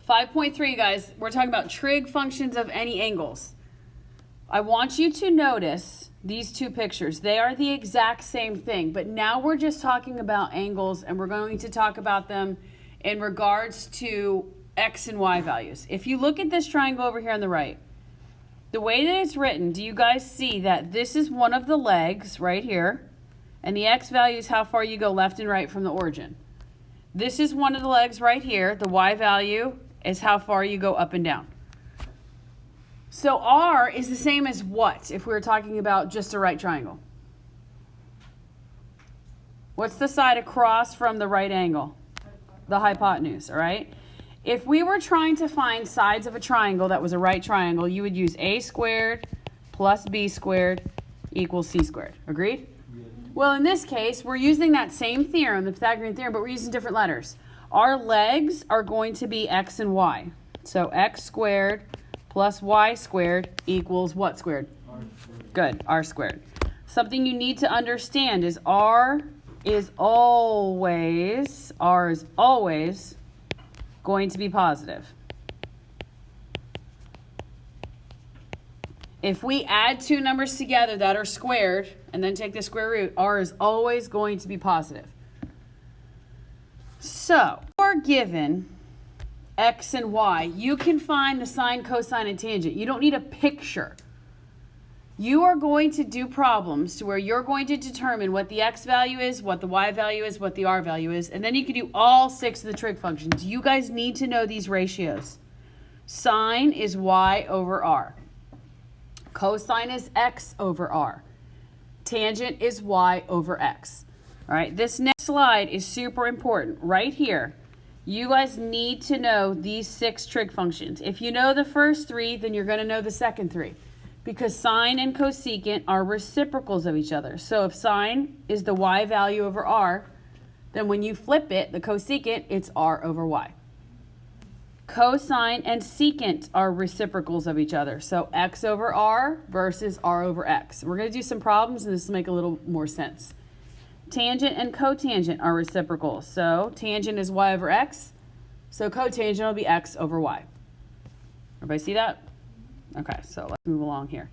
5.3, guys, we're talking about trig functions of any angles. I want you to notice these two pictures. They are the exact same thing, but now we're just talking about angles, and we're going to talk about them in regards to x and y values. If you look at this triangle over here on the right, the way that it's written, do you guys see that this is one of the legs right here, and the x value is how far you go left and right from the origin. This is one of the legs right here. The y value is how far you go up and down. So R is the same as what if we were talking about just a right triangle? What's the side across from the right angle? The hypotenuse, all right? If we were trying to find sides of a triangle that was a right triangle, you would use a squared plus b squared equals c squared. Agreed? Well, in this case, we're using that same theorem, the Pythagorean theorem, but we're using different letters. Our legs are going to be x and y. So x squared plus y squared equals what squared? R squared. Good, r squared. Something you need to understand is r is always going to be positive. If we add two numbers together that are squared and then take the square root, r is always going to be positive. So, you are given x and y. You can find the sine, cosine, and tangent. You don't need a picture. You are going to do problems to where you're going to determine what the x value is, what the y value is, what the r value is, and then you can do all 6 of the trig functions. You guys need to know these ratios. Sine is y over r. Cosine is x over r. Tangent is y over x. All right, this next slide is super important. Right here, you guys need to know these 6 trig functions. If you know the first 3, then you're going to know the second 3. Because sine and cosecant are reciprocals of each other. So if sine is the y value over r, then when you flip it, the cosecant, it's r over y. Cosine and secant are reciprocals of each other. So x over r versus r over x. We're going to do some problems, and this will make a little more sense. Tangent and cotangent are reciprocals. So tangent is y over x. So cotangent will be x over y. Everybody see that? Okay, so let's move along here.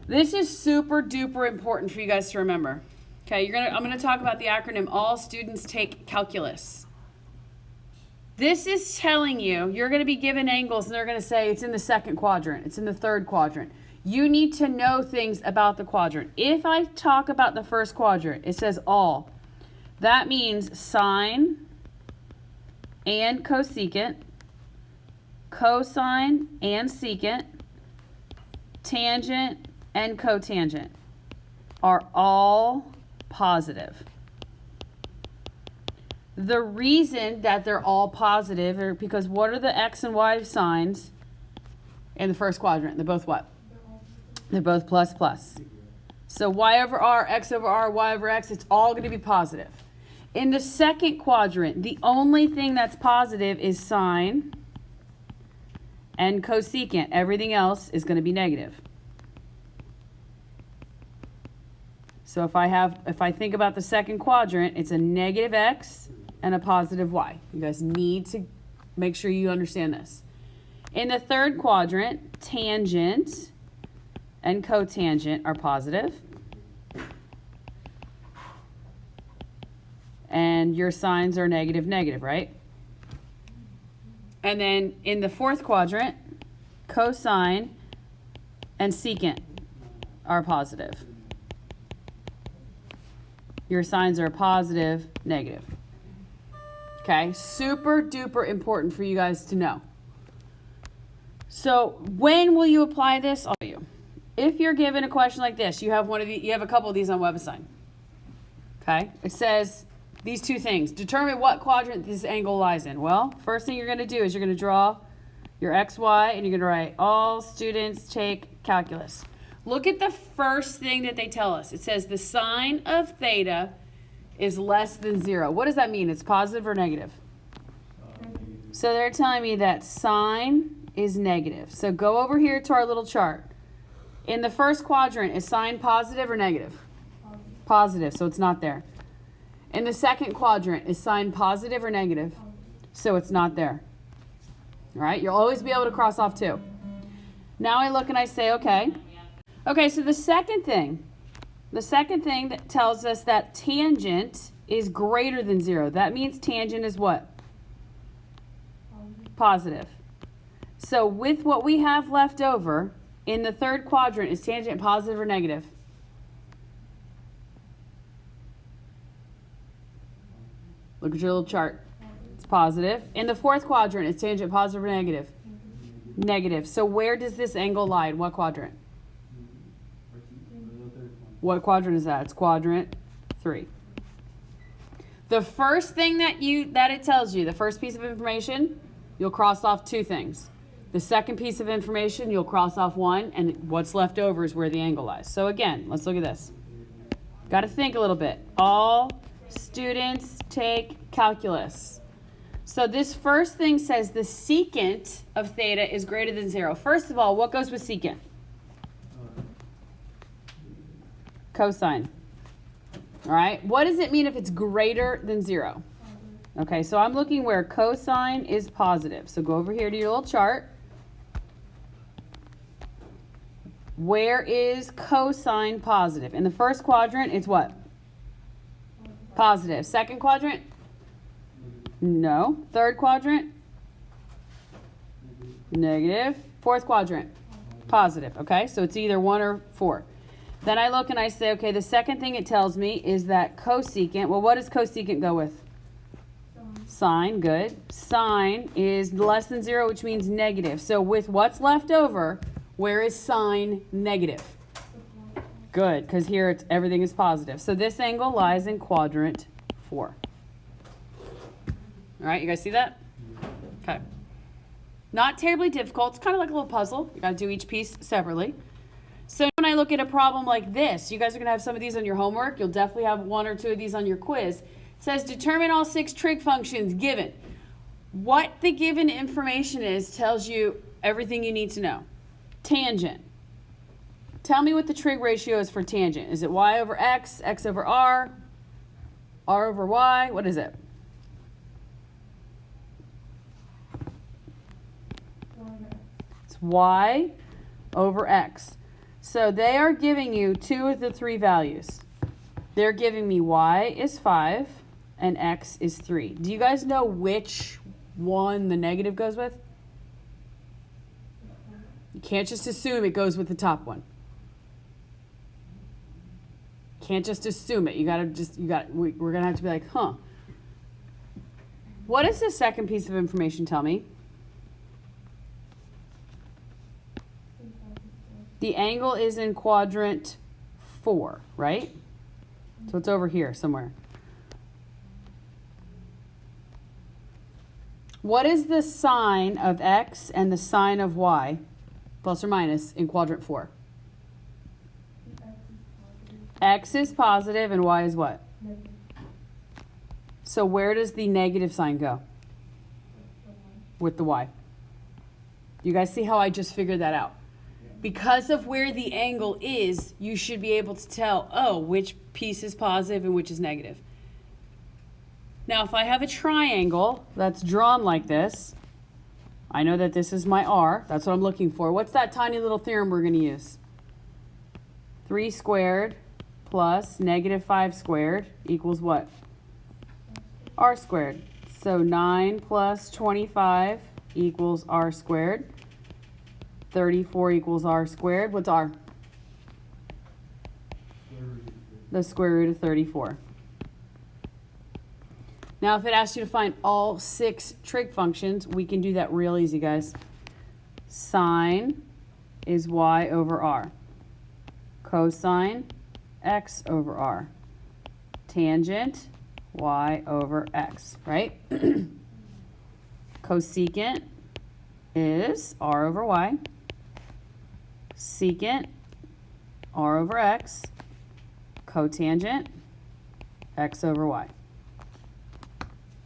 This is super duper important for you guys to remember. Okay, I'm gonna talk about the acronym All Students Take Calculus. This is telling you you're gonna be given angles and they're gonna say it's in the second quadrant, it's in the third quadrant. You need to know things about the quadrant. If I talk about the first quadrant, it says all. That means sine and cosecant, cosine and secant, tangent and cotangent are all positive. The reason that they're all positive are because what are the x and y signs in the first quadrant? They're both what? They're both plus plus. So y over r, x over r, y over x, it's all going to be positive. In the second quadrant, the only thing that's positive is sine and cosecant. Everything else is going to be negative. So if I think about the second quadrant, it's a negative x and a positive y. You guys need to make sure you understand this. In the third quadrant, tangent and cotangent are positive. And your signs are negative, negative, right? And then in the fourth quadrant, cosine and secant are positive. Your signs are positive, negative. Okay, super duper important for you guys to know. So when will you apply this? I'll tell you. If you're given a question like this, you have a couple of these on WebAssign. Okay, it says these two things. Determine what quadrant this angle lies in. Well, first thing you're going to do is you're going to draw your x, y, and you're going to write all students take calculus. Look at the first thing that they tell us. It says the sine of theta is less than 0. What does that mean? It's positive or negative? So they're telling me that sine is negative. So go over here to our little chart. In the first quadrant, is sine positive or negative? Positive, so it's not there. In the second quadrant, is sine positive or negative? So it's not there. All right, you'll always be able to cross off 2. Now I look and I say, okay. Okay, so the second thing that tells us that tangent is greater than 0. That means tangent is what? Positive. So with what we have left over in the third quadrant, is tangent positive or negative? Look at your little chart. It's positive. In the fourth quadrant, is tangent positive or negative? Negative. So where does this angle lie? In what quadrant? What quadrant is that? It's quadrant 3. The first thing that it tells you, the first piece of information, you'll cross off 2 things. The second piece of information, you'll cross off 1, and what's left over is where the angle lies. So again, let's look at this. Got to think a little bit. All students take calculus. So this first thing says the secant of theta is greater than 0. First of all, what goes with secant? Cosine. All right. What does it mean if it's greater than 0? Okay, so I'm looking where cosine is positive. So go over here to your little chart. Where is cosine positive? In the first quadrant, it's what? Positive. Second quadrant? No. Third quadrant? Negative. Fourth quadrant? Positive. Okay, so it's either 1 or 4. Then I look and I say, okay, the second thing it tells me is that cosecant, well, what does cosecant go with? Sine, good. Sine is less than 0, which means negative. So with what's left over, where is sine negative? Good, because here everything is positive. So this angle lies in quadrant 4. All right, you guys see that? Okay. Not terribly difficult. It's kind of like a little puzzle. You got to do each piece separately. So when I look at a problem like this, you guys are going to have some of these on your homework. You'll definitely have 1 or 2 of these on your quiz. It says determine all 6 trig functions given. What the given information is tells you everything you need to know. Tangent. Tell me what the trig ratio is for tangent. Is it y over x, x over r over y? What is it? It's y over x. So they are giving you 2 of the 3 values. They're giving me y is 5 and x is 3. Do you guys know which one the negative goes with? You can't just assume it goes with the top one. Can't just assume it. We're gonna have to be like, huh. What does the second piece of information tell me? The angle is in quadrant 4, right? So it's over here somewhere. What is the sine of x and the sine of y, plus or minus, in quadrant 4? X is positive and y is what? Negative. So where does the negative sign go? With the y. You guys see how I just figured that out? Because of where the angle is, you should be able to tell, oh, which piece is positive and which is negative. Now, if I have a triangle that's drawn like this, I know that this is my r. That's what I'm looking for. What's that tiny little theorem we're going to use? 3 squared plus negative 5 squared equals what? R squared. So 9 plus 25 equals r squared. 34 equals r squared. What's r? The square root of 34. Now, if it asks you to find all 6 trig functions, we can do that real easy, guys. Sine is y over r. Cosine, x over r. Tangent, y over x, right? Cosecant is r over y. Secant, r over x. Cotangent, x over y.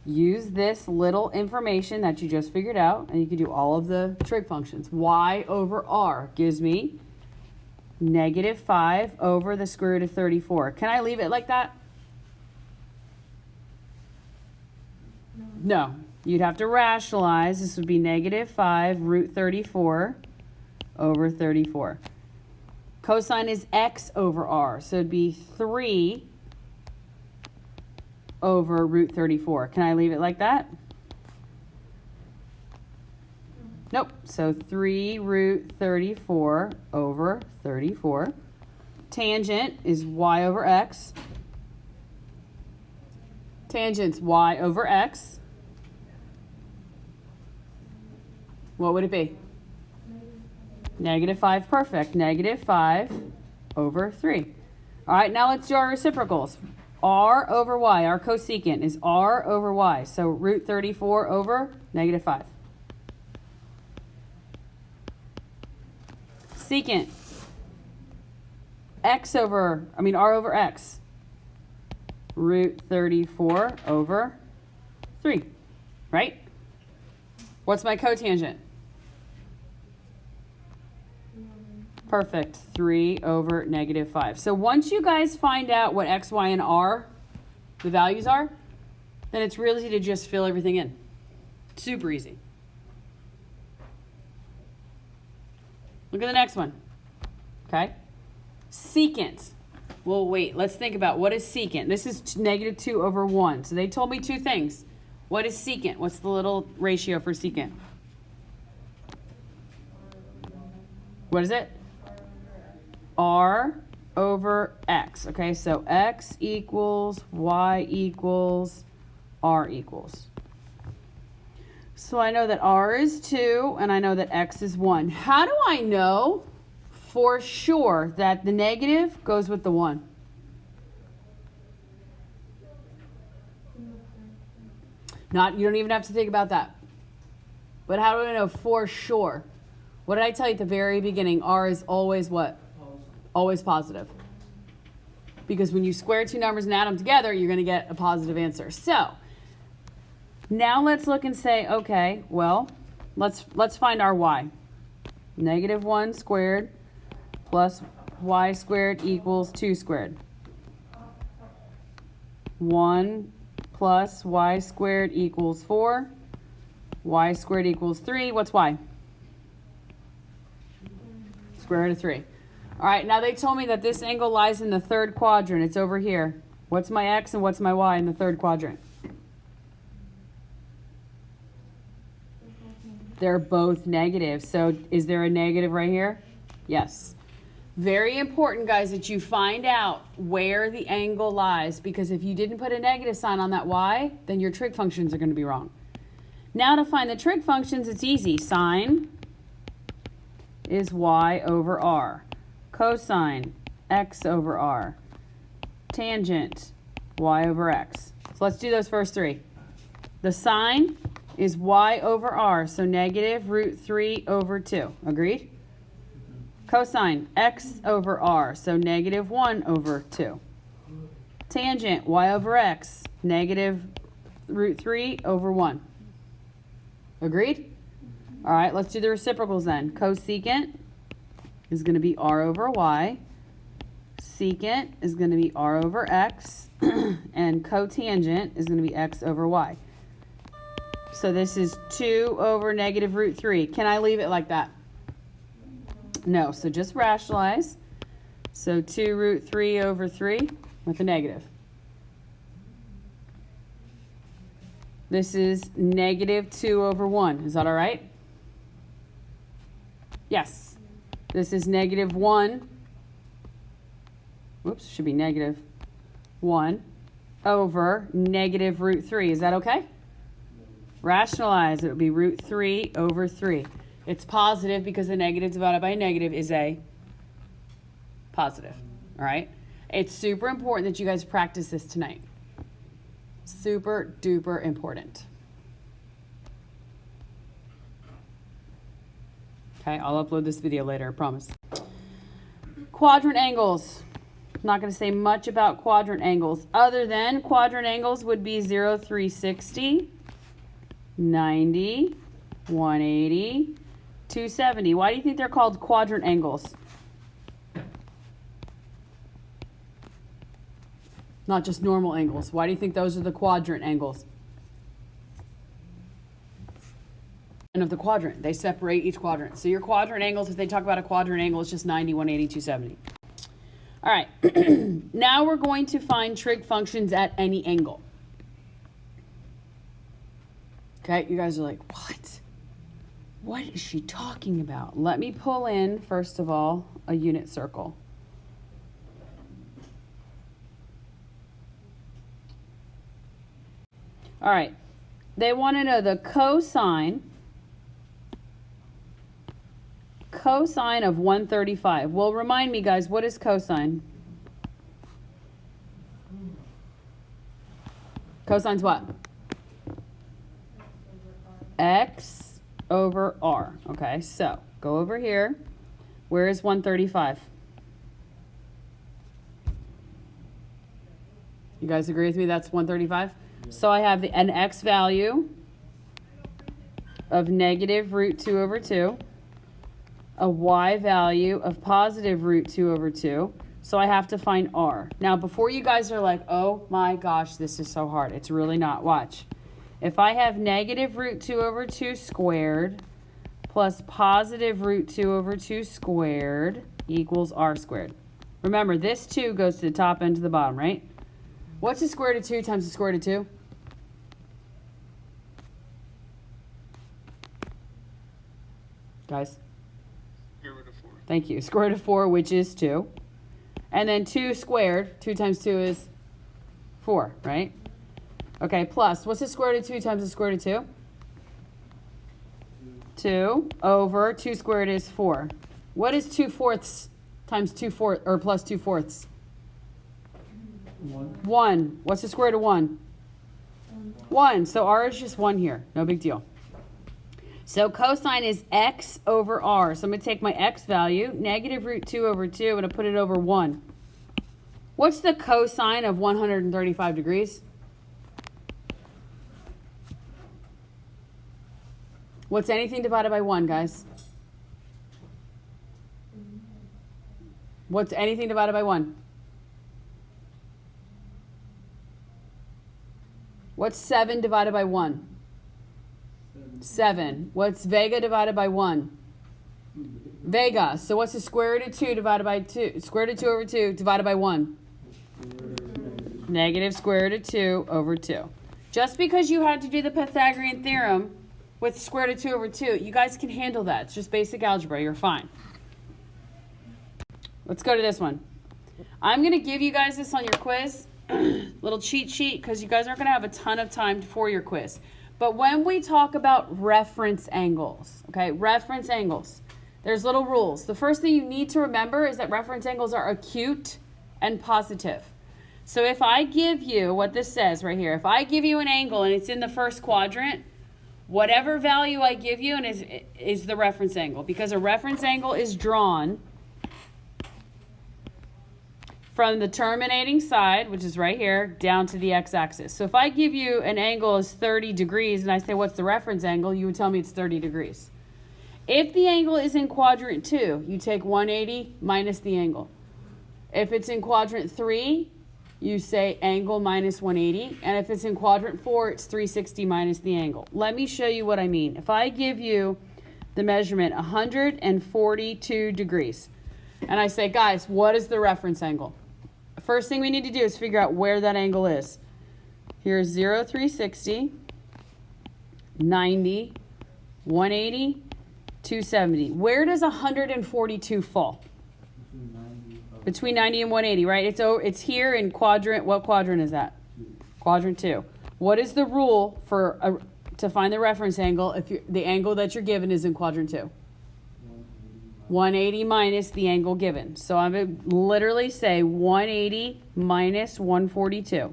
Use this little information that you just figured out, and you can do all of the trig functions. Y over r gives me negative 5 over the square root of 34. Can I leave it like that? No. You'd have to rationalize. This would be negative 5 root 34 over 34. Cosine is x over r, so it'd be 3 over root 34. Can I leave it like that? Nope. So 3 root 34 over 34. Tangent is y over x. Tangent's y over x. What would it be? Negative 5, perfect. Negative 5 over 3. All right, now let's do our reciprocals. R over y, our cosecant is r over y. So root 34 over negative 5. Secant, r over x. Root 34 over 3, right? What's my cotangent? Perfect, 3 over negative 5. So once you guys find out what x, y, and r, the values are, then it's really easy to just fill everything in. Super easy. Look at the next one, okay? Secant. Well, wait, let's think about what is secant. This is negative 2 over 1. So they told me two things. What is secant? What's the little ratio for secant? What is it? R over x. Okay, so x equals y equals r equals. So I know that r is 2 and I know that x is 1. How do I know for sure that the negative goes with the 1? You don't even have to think about that. But how do I know for sure? What did I tell you at the very beginning? R is always what? Always positive. Because when you square two numbers and add them together, you're going to get a positive answer. So now let's look and say, okay, well, let's find our y. Negative 1 squared plus y squared equals 2 squared. 1 plus y squared equals 4. Y squared equals 3. What's y? Square root of 3. All right, now they told me that this angle lies in the third quadrant. It's over here. What's my x and what's my y in the third quadrant? They're both negative. So is there a negative right here? Yes. Very important, guys, that you find out where the angle lies, because if you didn't put a negative sign on that y, then your trig functions are going to be wrong. Now to find the trig functions, it's easy. Sine is y over r. Cosine, x over r. Tangent, y over x. So let's do those first three. The sine is y over r, so negative root 3 over 2. Agreed? Cosine, x over r, so negative 1 over 2. Tangent, y over x, negative root 3 over 1. Agreed? All right, let's do the reciprocals then. Cosecant is going to be r over y. Secant is going to be r over x. And cotangent is going to be x over y. So this is 2 over negative root 3. Can I leave it like that? No, so just rationalize. So 2 root 3 over 3 with a negative. This is negative 2 over 1. Is that all right? Yes. This is negative 1. Whoops, should be negative 1 over negative root 3. Is that okay? Rationalize. It would be root 3 over 3. It's positive because the negative divided by a negative is a positive. All right? It's super important that you guys practice this tonight. Super duper important. Okay, I'll upload this video later, I promise. Quadrant angles. I'm not going to say much about quadrant angles other than quadrant angles would be 0, 360, 90, 180, 270. Why do you think they're called quadrant angles? Not just normal angles. Why do you think those are the quadrant angles? of the quadrant. They separate each quadrant. So your quadrant angles, if they talk about a quadrant angle, it's just 90, 180, 270. All right. Now we're going to find trig functions at any angle. Okay, you guys are like, what? What is she talking about? Let me pull in, first of all, a unit circle. All right. They want to know the cosine of 135. Well, remind me, guys, what is cosine? Cosine's what? X over R. Okay, so go over here. Where is 135? You guys agree with me? That's 135? So I have an X value of negative root 2 over 2. A Y value of positive root 2 over 2. So I have to find R. Now, before you guys are like, oh my gosh, this is so hard. It's really not. Watch. If I have negative root 2 over 2 squared plus positive root 2 over 2 squared equals R squared. Remember, this 2 goes to the top and to the bottom, right? What's the square root of 2 times the square root of 2? Guys? Square root of 4. Thank you. Square root of 4, which is 2. And then 2 squared, 2 times 2 is 4, right? Okay, plus, what's the square root of 2 times the square root of 2? 2 over 2 squared is 4. What is 2 fourths times 2 fourths, or plus 2 fourths? 1. What's the square root of 1? 1. So R is just 1 here. No big deal. So cosine is X over R. So I'm going to take my X value, negative root 2 over 2, I'm going to put it over 1. What's the cosine of 135 degrees? What's anything divided by 1, guys? What's anything divided by 1? What's 7 divided by 1? 7. What's vega divided by 1? Vega. So what's the square root of 2 divided by 2? Square root of 2 over 2 divided by 1? Negative square root of 2 over 2. Just because you had to do the Pythagorean theorem with square root of 2 over 2, you guys can handle that. It's just basic algebra. You're fine. Let's go to this one. I'm going to give you guys this on your quiz. Little cheat sheet, because you guys aren't going to have a ton of time for your quiz. But when we talk about reference angles, okay, reference angles, there's little rules. The first thing you need to remember is that reference angles are acute and positive. So if I give you what this says right here, if I give you an angle and it's in the first quadrant, whatever value I give you is the reference angle, because a reference angle is drawn from the terminating side, which is right here, down to the x-axis. So if I give you an angle is 30 degrees and I say, what's the reference angle? You would tell me it's 30 degrees. If the angle is in quadrant 2, you take 180 minus the angle. If it's in quadrant 3, you say angle minus 180. And if it's in quadrant 4, it's 360 minus the angle. Let me show you what I mean. If I give you the measurement 142 degrees, and I say, guys, what is the reference angle? First thing we need to do is figure out where that angle is. Here's 0, 360, 90, 180, 270. Where does 142 fall? Between 90 and 180, right? It's here in quadrant. What quadrant is that? Quadrant 2. What is the rule for to find the reference angle if the angle that you're given is in quadrant 2? 180 minus the angle given. So I'm going to literally say 180 minus 142.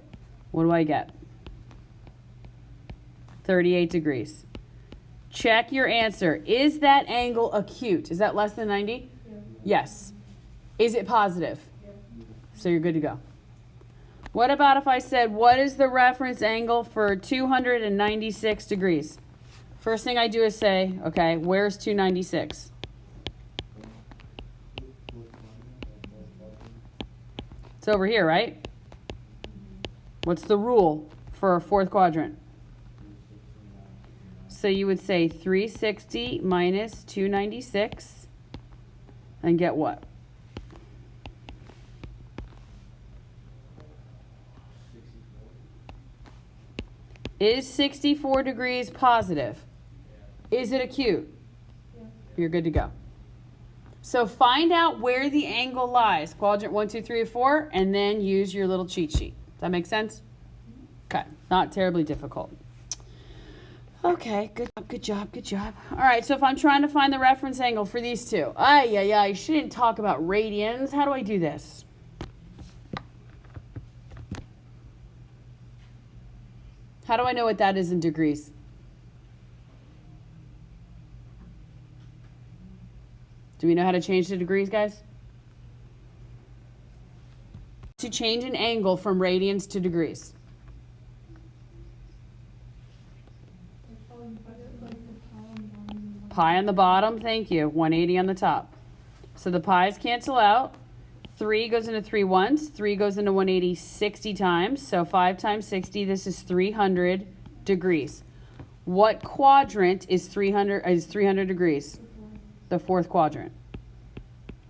What do I get? 38 degrees. Check your answer. Is that angle acute? Is that less than 90? Yeah. Yes. Is it positive? Yeah. So you're good to go. What about if I said, what is the reference angle for 296 degrees? First thing I do is say, okay, where's 296? It's over here, right? What's the rule for a fourth quadrant? So you would say 360 minus 296 and get what? Is 64 degrees positive? Is it acute? You're good to go. So find out where the angle lies, quadrant 1, 2, 3, or 4, and then use your little cheat sheet. Does that make sense? Okay, not terribly difficult. Okay, good job. All right, so if I'm trying to find the reference angle for these two, I shouldn't talk about radians. How do I do this? How do I know what that is in degrees? Do we know how to change the degrees, guys? To change an angle from radians to degrees. Pi on the bottom, thank you. 180 on the top. So the pi's cancel out. 3 goes into 3 once. 3 goes into 180 60 times. So 5 times 60, this is 300 degrees. What quadrant is 300 degrees? The fourth quadrant.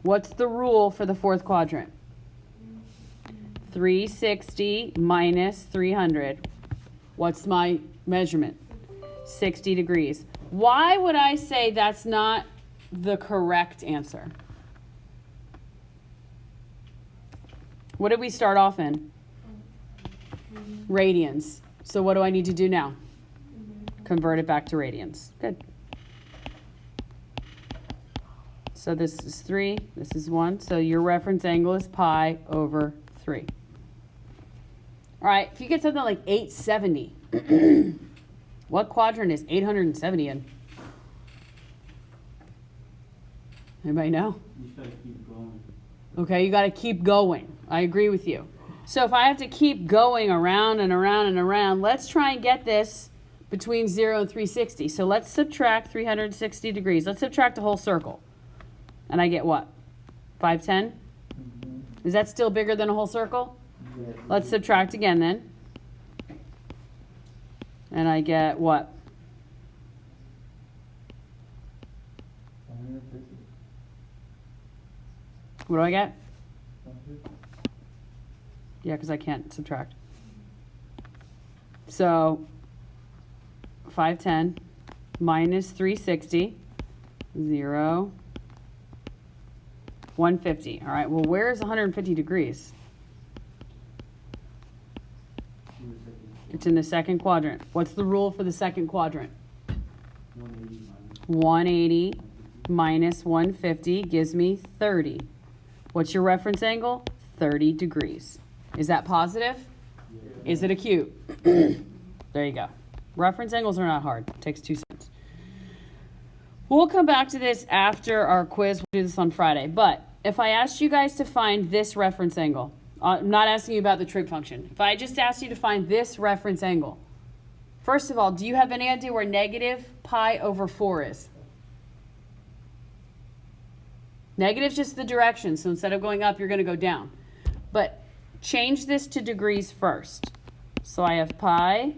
What's the rule for the fourth quadrant? 360 minus 300. What's my measurement? 60 degrees. Why would I say that's not the correct answer? What did we start off in? Radians. So what do I need to do now? Convert it back to radians. Good. So this is 3, this is 1. So your reference angle is pi over 3. All right, if you get something like 870, what quadrant is 870 in? Anybody know? You just gotta keep going. Okay, you got to keep going. I agree with you. So if I have to keep going around and around and around, let's try and get this between 0 and 360. So let's subtract 360 degrees. Let's subtract a whole circle. And I get what? 510? Mm-hmm. Is that still bigger than a whole circle? Yeah. Let's subtract again then. And I get what? 150. What do I get? 150. Yeah, because I can't subtract. So 510 minus 360, 0, 150. All right, well, where is 150 degrees? It's in the second quadrant. What's the rule for the second quadrant? 180 minus 150 gives me 30. What's your reference angle? 30 degrees. Is that positive? Yeah. Is it acute? There you go. Reference angles are not hard. It takes 2 seconds. We'll come back to this after our quiz. We'll do this on Friday. But if I asked you guys to find this reference angle, I'm not asking you about the trig function. If I just asked you to find this reference angle, first of all, do you have any idea where negative pi over 4 is? Negative's just the direction, so instead of going up, you're going to go down. But change this to degrees first. So I have pi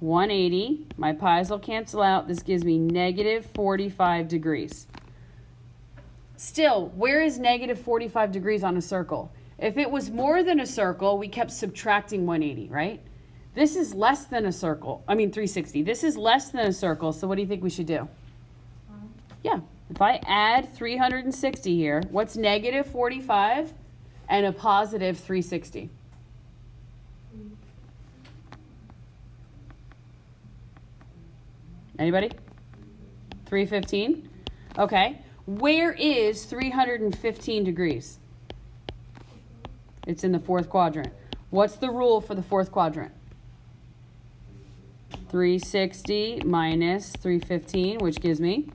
180. My pi's will cancel out. This gives me negative 45 degrees. Still, where is negative 45 degrees on a circle? If it was more than a circle, we kept subtracting 180, right? This is less than a circle. 360. This is less than a circle, so what do you think we should do? Yeah, if I add 360 here, what's negative 45 and a positive 360? Anybody? 315? Okay. Where is 315 degrees? It's in the fourth quadrant. What's the rule for the fourth quadrant? 360 minus 315, which gives me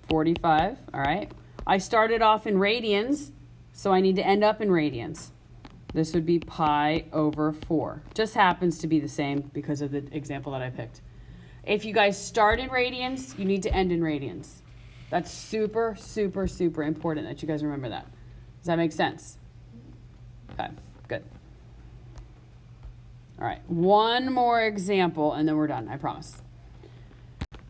45. All right. I started off in radians, so I need to end up in radians. This would be pi over 4. Just happens to be the same because of the example that I picked. If you guys start in radians, you need to end in radians. That's super, super, super important that you guys remember that. Does that make sense? Okay, good. All right, one more example and then we're done, I promise.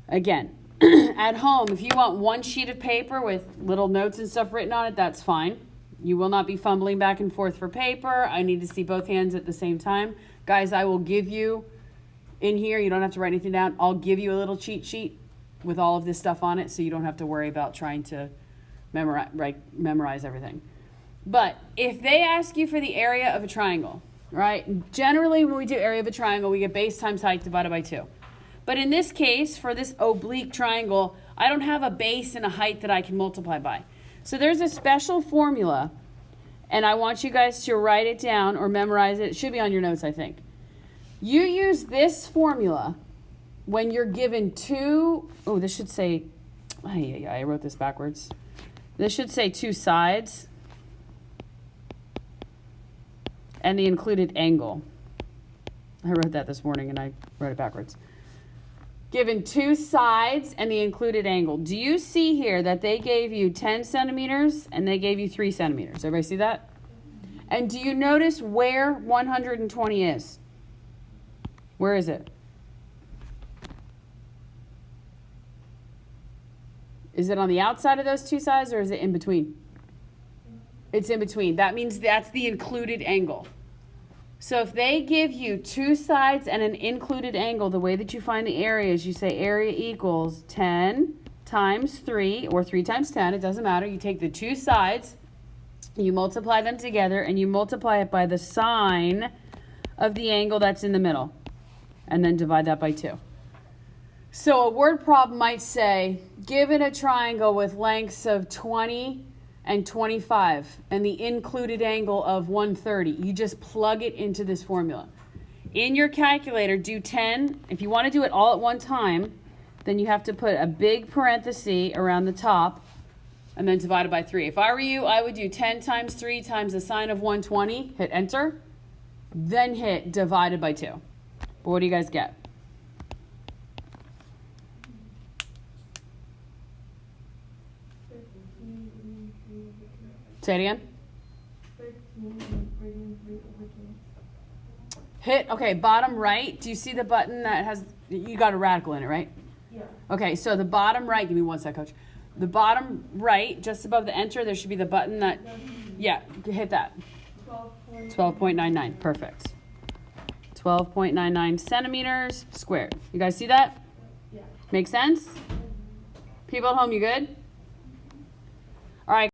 Again, at home, if you want one sheet of paper with little notes and stuff written on it, that's fine. You will not be fumbling back and forth for paper. I need to see both hands at the same time. Guys, I will give you in here, you don't have to write anything down. I'll give you a little cheat sheet with all of this stuff on it so you don't have to worry about trying to memorize everything. But if they ask you for the area of a triangle, right? Generally, when we do area of a triangle, we get base times height divided by 2. But in this case, for this oblique triangle, I don't have a base and a height that I can multiply by. So there's a special formula, and I want you guys to write it down or memorize it. It should be on your notes, I think. You use this formula when you're given two, oh, this should say, I wrote this backwards. This should say 2 sides and the included angle. I wrote that this morning and I wrote it backwards. Given 2 sides and the included angle. Do you see here that they gave you 10 centimeters and they gave you 3 centimeters? Everybody see that? And do you notice where 120 is? Where is it? Is it on the outside of those 2 sides or is it in between? It's in between. That means that's the included angle. So if they give you 2 sides and an included angle, the way that you find the area is you say area equals 10 times 3 or 3 times 10. It doesn't matter. You take the 2 sides, you multiply them together, and you multiply it by the sine of the angle that's in the middle. And then divide that by 2. So a word problem might say, given a triangle with lengths of 20 and 25 and the included angle of 130, you just plug it into this formula. In your calculator, do 10. If you want to do it all at one time, then you have to put a big parenthesis around the top and then divide it by 3. If I were you, I would do 10 times 3 times the sine of 120, hit enter, then hit divided by 2. But what do you guys get? Say it again. Hit, okay, bottom right. Do you see the button that has, you got a radical in it, right? Yeah. Okay, so the bottom right, give me one sec, coach. The bottom right, just above the enter, there should be the button that, yeah, hit that. 12.99, perfect. 12.99 centimeters squared. You guys see that? Yeah. Make sense? People at home, you good? All right.